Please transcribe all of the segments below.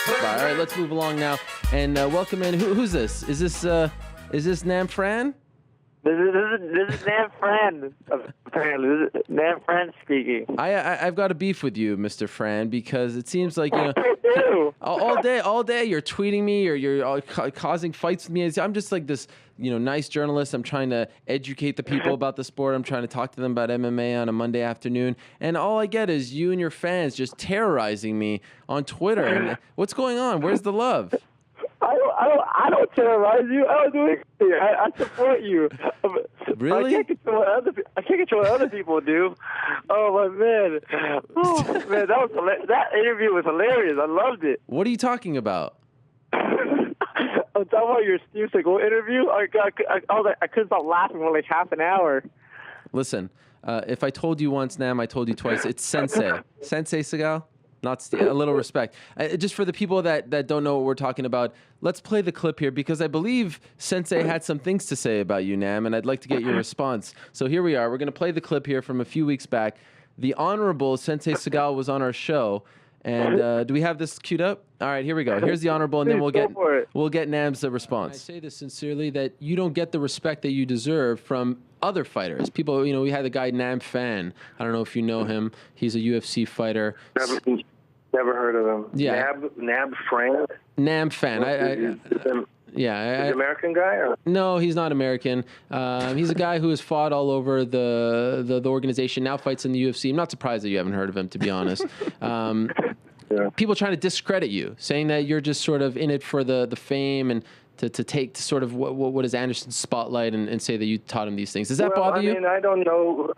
All right, let's move along now and welcome in. Who's this? Is this Nam Phan? This is Nam Phan. Apparently, this is Nam Phan speaking. I've got a beef with you, Mr. Phan, because it seems like all day you're tweeting me or you're causing fights with me. I'm just like this nice journalist. I'm trying to educate the people about the sport. I'm trying to talk to them about MMA on a Monday afternoon, and all I get is you and your fans just terrorizing me on Twitter. And what's going on? Where's the love? I don't terrorize you. I don't do anything. I support you. Really? I can't control what other people do. Oh my man! Oh man, that interview was hilarious. I loved it. What are you talking about? I'm talking about your Steven Seagal interview. I couldn't stop laughing for like half an hour. Listen, if I told you once, Nam, I told you twice. It's Sensei Seagal. Not a little respect. Just for the people that don't know what we're talking about, let's play the clip here because I believe Sensei had some things to say about you, Nam, and I'd like to get your response. So here we are. We're going to play the clip here from a few weeks back. The Honorable Sensei Seagal was on our show, and do we have this queued up? All right, here we go. Here's the Honorable, and then we'll get Nam's response. I say this sincerely that you don't get the respect that you deserve from other fighters. People, we had the guy Nam Phan. I don't know if you know him. He's a UFC fighter. Never heard of him. Yeah. Nam Phan? Nam Phan. He's American guy? Or? No, he's not American. He's a guy who has fought all over the organization, now fights in the UFC. I'm not surprised that you haven't heard of him, to be honest. Yeah. People trying to discredit you, saying that you're just sort of in it for the fame and to take to sort of what is Anderson's spotlight and say that you taught him these things. Does that bother you? I mean, I don't know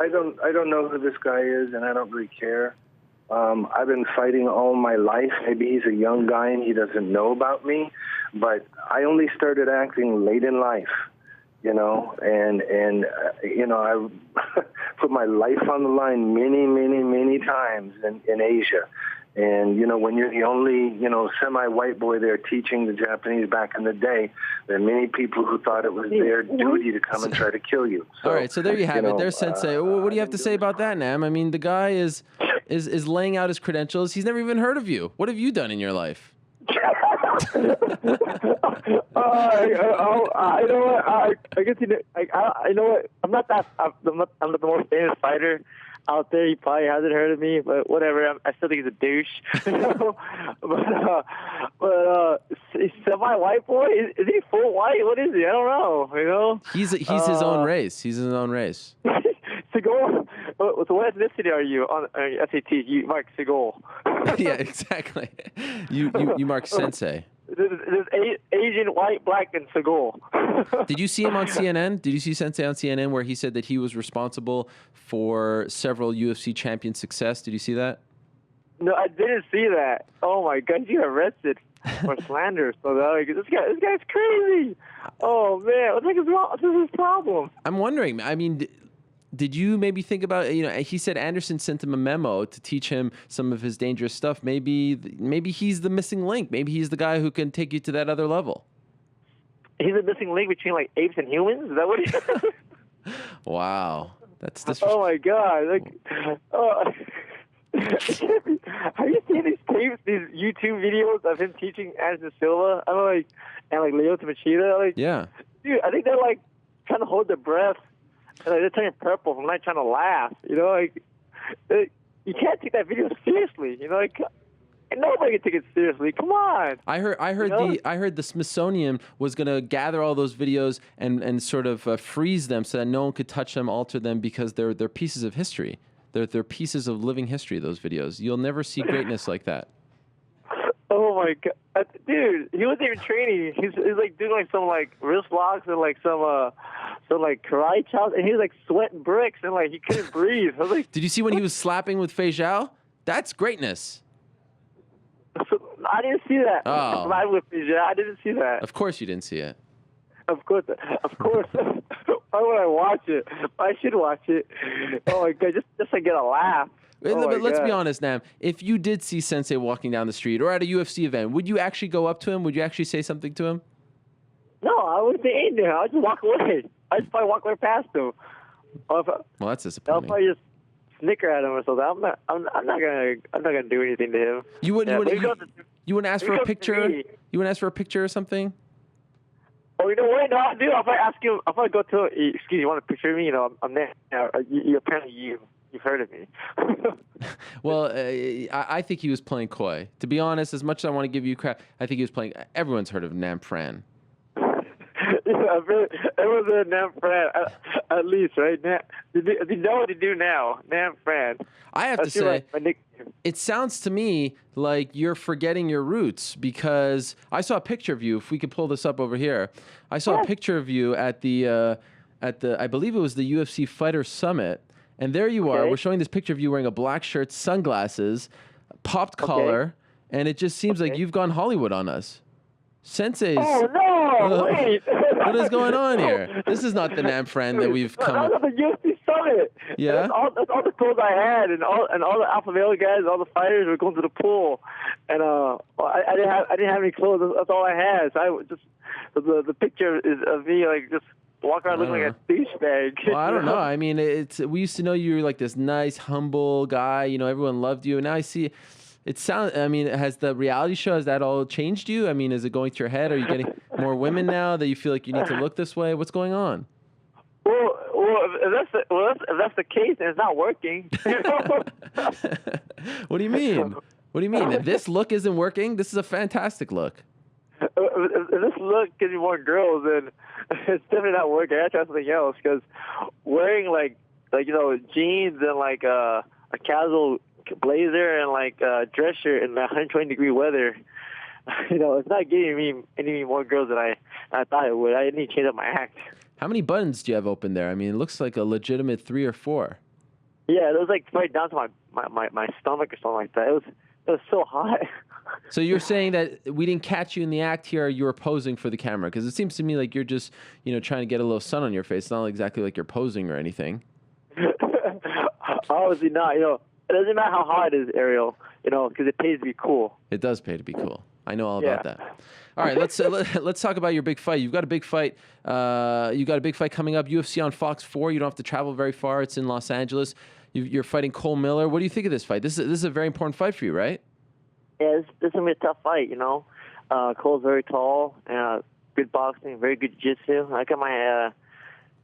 who this guy is, and I don't really care. I've been fighting all my life. Maybe he's a young guy and he doesn't know about me, but I only started acting late in life, and I put my life on the line many times in Asia. And, when you're the only, semi-white boy there teaching the Japanese back in the day, there are many people who thought it was their duty to come and try to kill you. So, all right, so there you have it. There's Sensei. What do you have to say about that, Nam? I mean, the guy is laying out his credentials. He's never even heard of you. What have you done in your life? I know what. I guess I know what. I'm not the most famous fighter out there. He probably hasn't heard of me, but whatever. I still think he's a douche. But semi-white boy, is he full white? What is he? I don't know. He's his own race. He's his own race. Seagal. So what ethnicity are you on SAT? You mark Seagal. Yeah, exactly. You mark Sensei. There's Asian, white, black, and Seagal. Did you see him on CNN? Did you see Sensei on CNN where he said that he was responsible for several UFC champions' success? Did you see that? No, I didn't see that. Oh my God, you got arrested for slander. So this guy's crazy. Oh man, what the heck is wrong? What's his problem? I'm wondering. I mean, did you maybe think about, he said Anderson sent him a memo to teach him some of his dangerous stuff. Maybe he's the missing link. Maybe he's the guy who can take you to that other level. He's a missing link between like apes and humans? Is that what he is? Wow. That's oh my God. Have you seen these tapes, these YouTube videos of him teaching Anderson Silva? And Leo Machida? Yeah. Dude, I think they're like trying to hold their breath. And they're turning purple from not trying to laugh. You can't take that video seriously. Nobody can take it seriously. Come on. I heard the Smithsonian was going to gather all those videos and sort of freeze them so that no one could touch them, alter them, because they're pieces of history. They're pieces of living history. Those videos. You'll never see greatness like that. Oh my God, dude! He wasn't even training. He's like doing like some like wrist locks and like some like karate chops, and he was like sweating bricks and like he couldn't breathe. I was like, did you see when he was slapping with Fei Zhao? That's greatness. I didn't see that. Oh. Live with Fei Zhao. I didn't see that. Of course you didn't see it. Of course. Why would I watch it? I should watch it. Oh my God, just to get a laugh. But let's be honest, Nam. If you did see Sensei walking down the street or at a UFC event, would you actually go up to him? Would you actually say something to him? No, I wouldn't say anything. I'd just walk away. I'd probably walk right past him. Well, that's disappointing. I'll probably just snicker at him or something. I'm not gonna do anything to him. You wouldn't. You wouldn't ask for a picture? You wouldn't ask for a picture or something? Oh, you know what? No, I do. If I ask you, if I go to, excuse me, you want a picture of me? You know, I'm there. Apparently you've heard of me. Well, I think he was playing coy. To be honest, as much as I want to give you crap, I think he was playing. Everyone's heard of Nam Phan. Yeah, everyone's heard of Nam Phan, at least, right? You know what to do now, Nam Phan. I have to say, it sounds to me like you're forgetting your roots, because I saw a picture of you. If we could pull this up over here, I saw a picture of you at the I believe it was the UFC Fighter Summit, and there you are. We're showing this picture of you wearing a black shirt, sunglasses, popped collar, and it just seems like you've gone Hollywood on us. Sensei's. Oh no! Wait. What is going on here? This is not the Nam Phan that we've come. That was at the UFC Summit. Yeah. That's all the clothes I had, and all the alpha male guys, all the fighters were going to the pool, and I didn't have any clothes. That's all I had. So I was just the picture is of me like just walking around looking like a douchebag. Well, I don't know. I mean, we used to know you were like this nice, humble guy. You know, everyone loved you, and now I see. It sounds. I mean, has the reality show, has that all changed you? I mean, is it going through your head? Are you getting more women now that you feel like you need to look this way? What's going on? Well, if that's the case, then it's not working. What do you mean? What do you mean? If this look isn't working, this is a fantastic look. If this look gives you more girls, then it's definitely not working. I try something else, because wearing like jeans and like a casual blazer and like a dress shirt in 120-degree weather, it's not getting me any more girls than I thought it would. I need to change up my act. How many buttons do you have open there? I mean, it looks like a legitimate 3 or 4. Yeah, it was like right down to my stomach or something like that. It was so hot. So you're saying that we didn't catch you in the act here, you were posing for the camera? Because it seems to me like you're just, trying to get a little sun on your face. It's not exactly like you're posing or anything. Obviously not, It doesn't matter how hot it is, Ariel, because it pays to be cool. It does pay to be cool. I know all about that. All right, let's talk about your big fight. You've got a big fight. You got a big fight coming up. UFC on Fox 4. You don't have to travel very far. It's in Los Angeles. You're fighting Cole Miller. What do you think of this fight? This is a very important fight for you, right? Yeah, this is gonna be a tough fight. Cole's very tall, good boxing, very good jiu-jitsu. I got my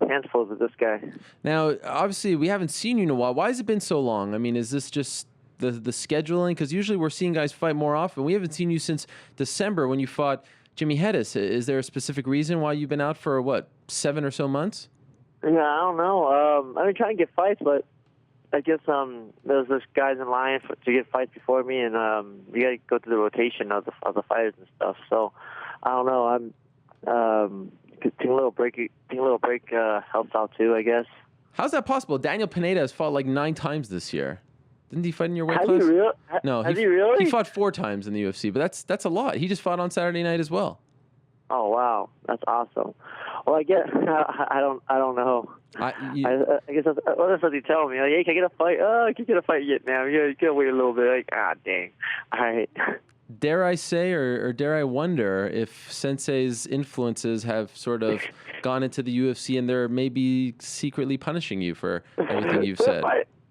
hands full with this guy. Now, obviously, we haven't seen you in a while. Why has it been so long? I mean, is this just the scheduling? Because usually we're seeing guys fight more often. We haven't seen you since December when you fought Jimmy Hedis. Is there a specific reason why you've been out for, 7 or so months? Yeah, I don't know. I've been trying to get fights, but I guess there's guys in line to get fights before me, and you got to go through the rotation of the fighters and stuff. So I don't know. Taking a little break helps out too, I guess. How's that possible? Daniel Pineda has fought like 9 times this year. Didn't he fight in your weight class? Has he really? No, has he really? He fought 4 times in the UFC, but that's a lot. He just fought on Saturday night as well. Oh wow, that's awesome. Well, I guess I don't know. I guess that's what he's telling me. Like, hey, can I get a fight? Oh, I can't get a fight yet now. You gotta wait a little bit. Like, dang. All right. Dare I say, or dare I wonder if Sensei's influences have sort of gone into the UFC and they're maybe secretly punishing you for everything you've said?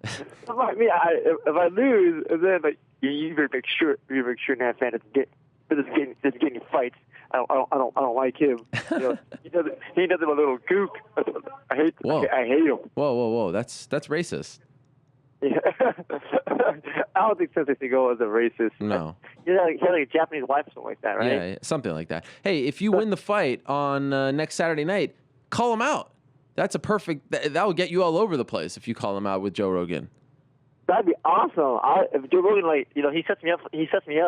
If I lose, then you better make sure Nam Phan is getting fights. I don't like him. He does it a little gook. I hate him. Whoa! That's racist. Yeah. I don't think Steven Seagal is a racist. No. He had like a Japanese wife or something like that, right? Yeah, something like that. Hey, if you win the fight on next Saturday night, call him out. That's a perfect. That will get you all over the place if you call him out with Joe Rogan. That'd be awesome. If Joe Rogan, he sets me up.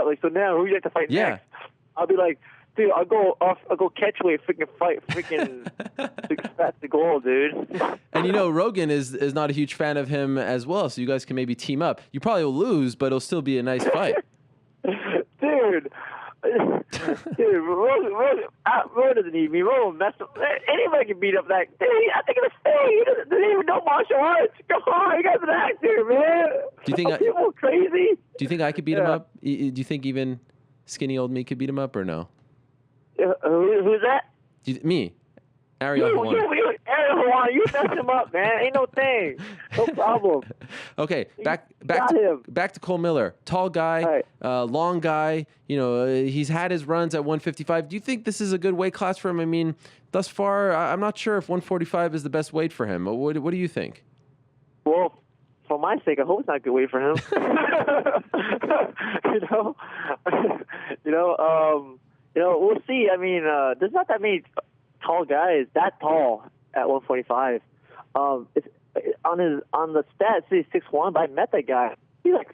Like, so now who you like to fight next? I'll be like, dude, I'll go catch weight, freaking that's the goal, dude. And Rogan is not a huge fan of him as well, so you guys can maybe team up. You probably will lose, but it'll still be a nice fight. Dude, Rogan doesn't need me. Rogan mess up. Anybody can beat up that. I think it's he doesn't even know martial arts. Come on, you guys an actor, man. Do you think people crazy? Do you think I could beat him up? Do you think even skinny old me could beat him up or no? Who's that? Me. Ariel. Aaron Juan, you mess him up, man. Ain't no thing. No problem. Okay, back to Cole Miller. Tall guy, Right. long guy. You know, he's had his runs at 155. Do you think this is a good weight class for him? I mean, thus far, I'm not sure if 145 is the best weight for him. What do you think? Well, for my sake, I hope it's not a good weight for him. We'll see. I mean, there's not that many tall guys that tall at 145. It's on the stats, he's 6'1", but I met that guy. He's like,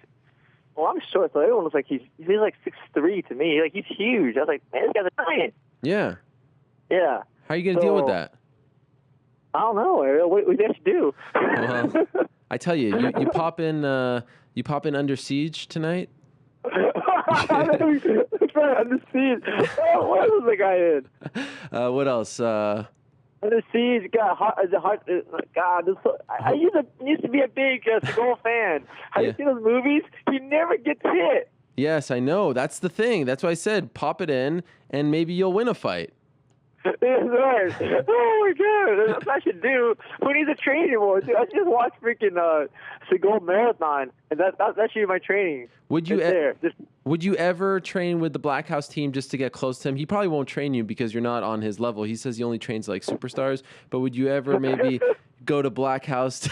well, I'm short, so everyone looks like he's like 6'3" to me. Like, he's huge. I was like, man, this guy's a giant. Yeah. Yeah. How are you gonna deal with that? I don't know, Ariel. What do you have to do? Well, I tell you, you pop in Under Siege tonight. Under Siege. Oh, what was the guy in? What else? Under Siege. God, God. I used to be a big Seagal fan. Have you seen those movies? He never gets hit. Yes, I know. That's the thing. That's why I said pop it in, and maybe you'll win a fight. That's right. Oh my God, that's what I should do. Who needs to train anymore? Dude, I just watched freaking Seagal marathon, and that should be my training. Would you ever train with the Black House team just to get close to him? He probably won't train you because you're not on his level. He says he only trains like superstars. But would you ever maybe go to Black House?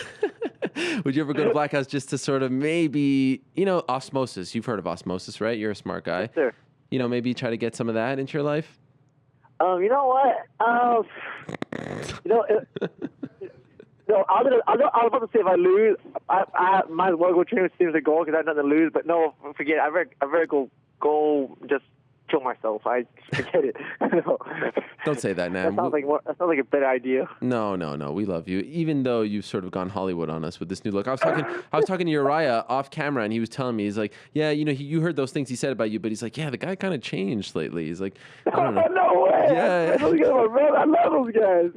Would you ever go to Black House just to sort of maybe, osmosis? You've heard of osmosis, right? You're a smart guy. Yes, sir. Maybe try to get some of that into your life. You know what? I was about to say if I lose, I might as well go train with Steven Seagal because I have nothing to lose. But no, forget it. I'd rather go just kill myself. I forget it. Don't say that, Nam. That sounds like a better idea. No. We love you. Even though you've sort of gone Hollywood on us with this new look. I was talking to Uriah off camera, and he was telling me, he's like, yeah, you heard those things he said about you, but he's like, yeah, the guy kind of changed lately. He's like, I don't know. No way. Yeah. I love those guys.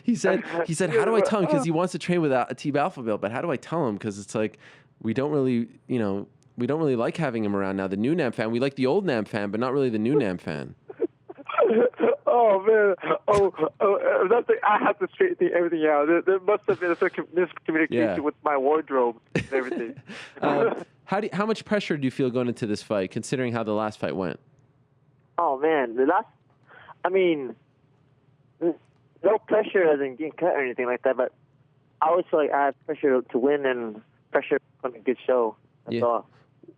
He said, how do I tell him? Because he wants to train with a Team Alpha Male, but how do I tell him? Because it's like, we don't really like having him around now. The new Nam fan, we like the old Nam fan, but not really the new Nam fan. Oh man! I have to straighten everything out. There must have been a miscommunication with my wardrobe and everything. How much pressure do you feel going into this fight, considering how the last fight went? Oh man, no pressure as in getting cut or anything like that, but I always feel like I have pressure to win and pressure on a good show. That's all.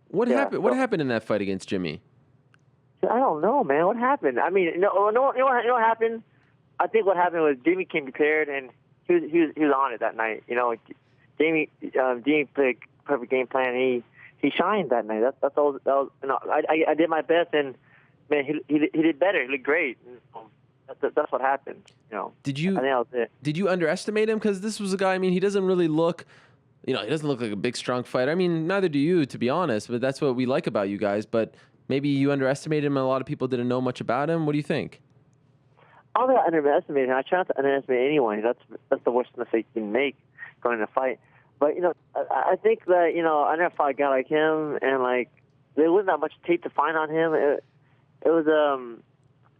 What happened? What happened in that fight against Jimmy? I don't know, man. What happened? I mean, no, what happened? I think what happened was Jimmy came prepared and he was on it that night. Jimmy played a perfect game plan. He shined that night. That's all. I did my best, and man, he did better. He looked great. That's what happened. Did you? I think that was it. Did you underestimate him? Because this was a guy. I mean, he doesn't really look. He doesn't look like a big, strong fighter. I mean, neither do you, to be honest. But that's what we like about you guys. But maybe you underestimated him, and a lot of people didn't know much about him. What do you think? I don't think I underestimated him. I try not to underestimate anyone. That's the worst mistake you can make going in a fight. But I think that I never fought a guy like him, and like there wasn't that much tape to find on him. It was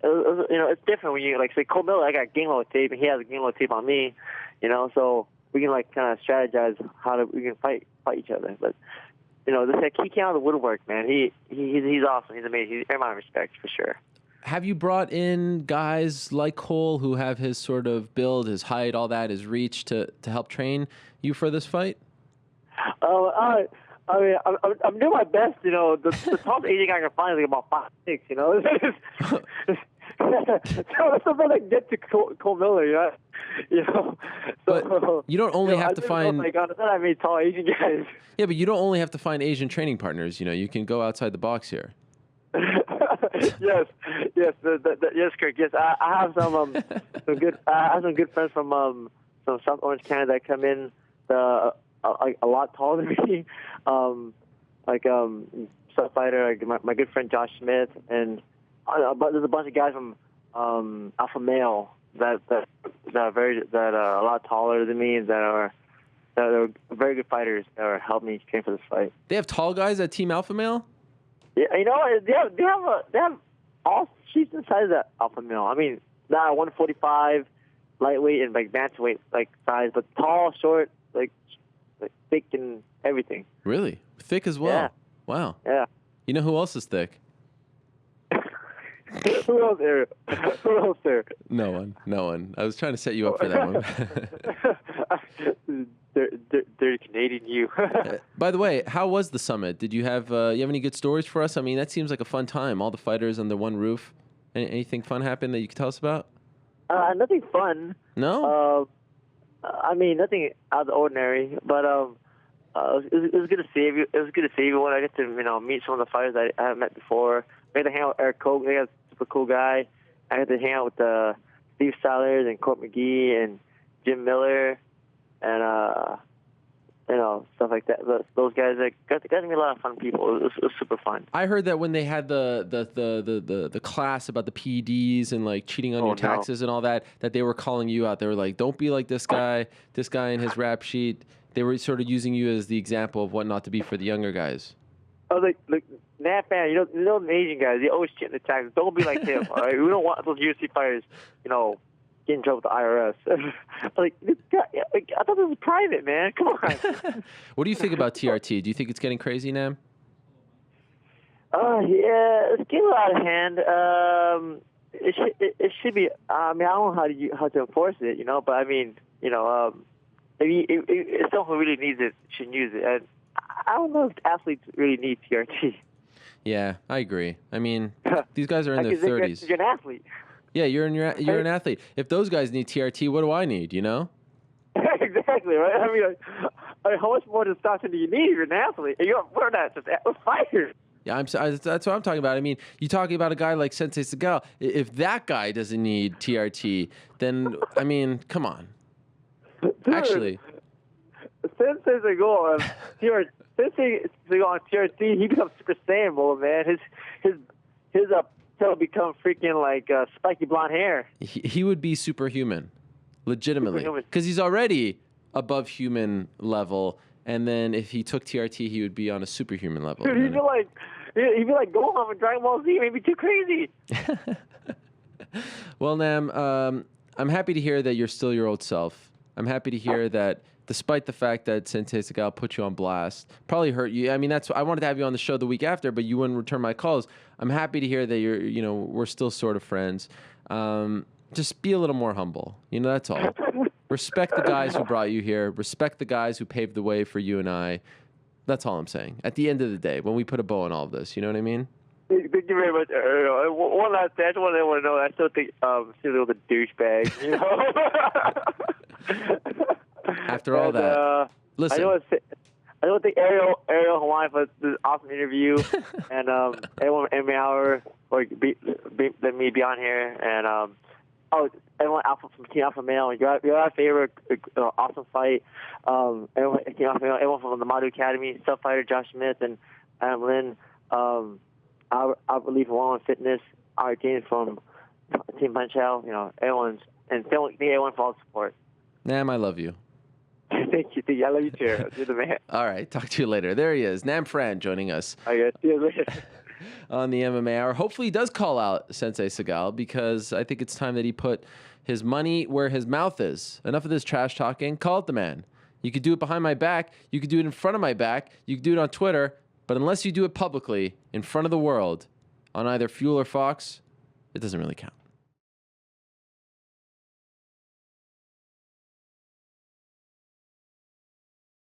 it's different when you say Cole Miller. I got game load tape, and he has a game load tape on me. So we can kind of strategize how we can fight each other. But he came out of the woodwork, man. He's awesome. He's amazing. He's everyone respect for sure. Have you brought in guys like Cole who have his sort of build, his height, all that, his reach to help train you for this fight? I mean, I'm doing my best. The top Asian guy I can find is like about 5'6". That's about to get to Cole Miller. But you don't only have to find. Oh my God, I mean, tall Asian guys. Yeah, but you don't only have to find Asian training partners. You can go outside the box here. Yes, Kirk. Yes, I have some good. I have some good friends from South Orange, Canada that come in a lot taller than me. Sub fighter, like my good friend Josh Smith, and but there's a bunch of guys from Alpha Male that are a lot taller than me that are very good fighters that are helping me train for this fight. They have tall guys at Team Alpha Male? Yeah, they have all she's inside of that Alpha Male. I mean, that 145, lightweight and like bantamweight like size, but tall, short, like thick and everything. Really? Thick as well? Yeah. Wow. Yeah. You know who else is thick? Who else there? Who else there? No one. I was trying to set you up for that one. They're Canadian, you. By the way, how was the summit? Did you have any good stories for us? I mean, that seems like a fun time. All the fighters under one roof. Anything fun happened that you could tell us about? Nothing fun. No. I mean, nothing out of the ordinary. But it was good to see you. It was good to see everyone. I get to meet some of the fighters I haven't met before. I got to hang out with Eric Koch. He's a super cool guy. I got to hang out with Steve Sellers and Court McGee and Jim Miller and stuff like that. Those guys got to meet a lot of fun people. It was super fun. I heard that when they had the class about the PEDs and like cheating on your taxes and all that they were calling you out. They were like, "Don't be like this guy in his rap sheet." They were sort of using you as the example of what not to be for the younger guys. I was like, Nat Phan, you know the Asian guys, they always cheat in the taxes. Don't be like him, all right? We don't want those UFC fighters, get in trouble with the IRS. Like, this guy, I thought this was private, man. Come on. What do you think about TRT? Do you think it's getting crazy, Nam? Yeah, it's getting out of hand. It should be. I mean, I don't know how to enforce it, but I mean, if someone who really needs it should use it. And I don't know if athletes really need TRT. Yeah, I agree. I mean, these guys are in their 30s. You're an athlete. Yeah, you're an athlete. If those guys need TRT, what do I need? Exactly, right? I mean, how much more testosterone do you need if you're an athlete? We're not just fighters. Yeah, that's what I'm talking about. I mean, you're talking about a guy like Sensei Seagal. If that guy doesn't need TRT, then I mean, come on. Dude, actually, Sensei Seagal on TRT, he becomes Super Saiyan mode, man. His tail become freaking like spiky blonde hair. He would be superhuman, legitimately, because he's already above human level. And then if he took TRT, he would be on a superhuman level. Dude, he'd be like Gohan from Dragon Ball Z, maybe too crazy. Well, Nam, I'm happy to hear that you're still your old self. I'm happy to hear that despite the fact that Sensei Seagal put you on blast, probably hurt you. I mean, I wanted to have you on the show the week after, but you wouldn't return my calls. I'm happy to hear that we're still sort of friends. Just be a little more humble. That's all. Respect the guys who brought you here. Respect the guys who paved the way for you and I. That's all I'm saying. At the end of the day, when we put a bow on all of this, you know what I mean? Thank you very much. One last thing, I just want to know. I still think Seagal was a douchebag. After all that, listen. I don't think Ariel Hawaiian for this awesome interview, and everyone from MMA Hour let me be on here, and everyone from Team Alpha Male, you're our favorite awesome fight. Everyone Team Alpha Male, everyone from the Madu Academy, Self Fighter Josh Smith and Adam Lynn, I believe in One Fitness, our team from Team Punch Out, everyone for all the support. Nam, I love you. Thank you. I love you too. You're the man. All right. Talk to you later. There he is. Nam Phan joining us. I guess. See you later. On the MMA Hour. Hopefully he does call out Sensei Seagal, because I think it's time that he put his money where his mouth is. Enough of this trash talking. Call it the man. You could do it behind my back. You could do it in front of my back. You could do it on Twitter. But unless you do it publicly in front of the world on either Fuel or Fox, it doesn't really count.